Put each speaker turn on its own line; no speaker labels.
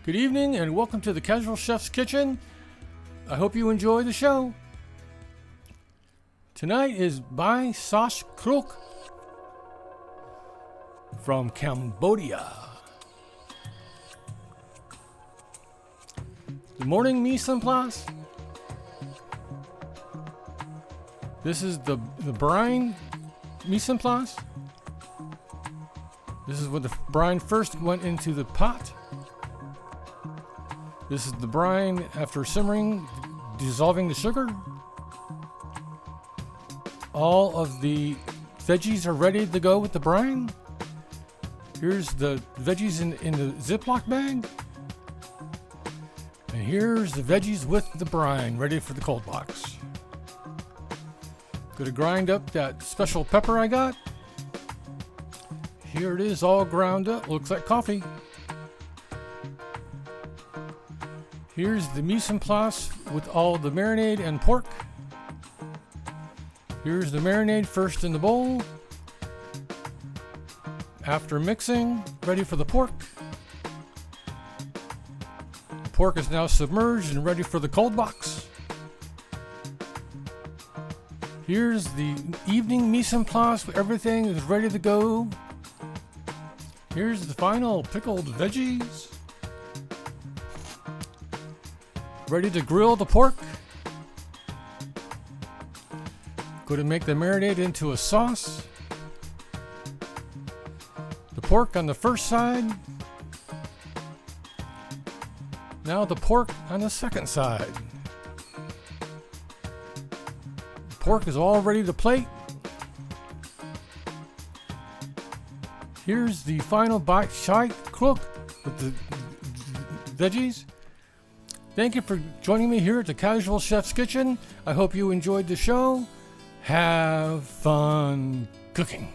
Good evening and welcome to the Casual Chef's Kitchen. I hope you enjoy the show. Tonight is Bai Sach Chrouk from Cambodia. The morning mise en place. This is the brine mise en place. This is when the brine first went into the pot. This is the brine after simmering, dissolving the sugar. All of the veggies are ready to go with the brine. Here's the veggies in the Ziploc bag. And here's the veggies with the brine ready for the cold box. Gonna grind up that special pepper I got. Here it is all ground up, looks like coffee. Here's the mise en place with all the marinade and pork. Here's the marinade first in the bowl. After mixing, ready for the pork. The pork is now submerged and ready for the cold box. Here's the evening mise en place where everything is ready to go. Here's the final pickled veggies. Ready to grill the pork. Going to make the marinade into a sauce. The pork on the first side. Now the pork on the second side. The pork is all ready to plate. Here's the final Bai Sach Chrouk with the veggies. Thank you for joining me here at the Casual Chef's Kitchen. I hope you enjoyed the show. Have fun cooking.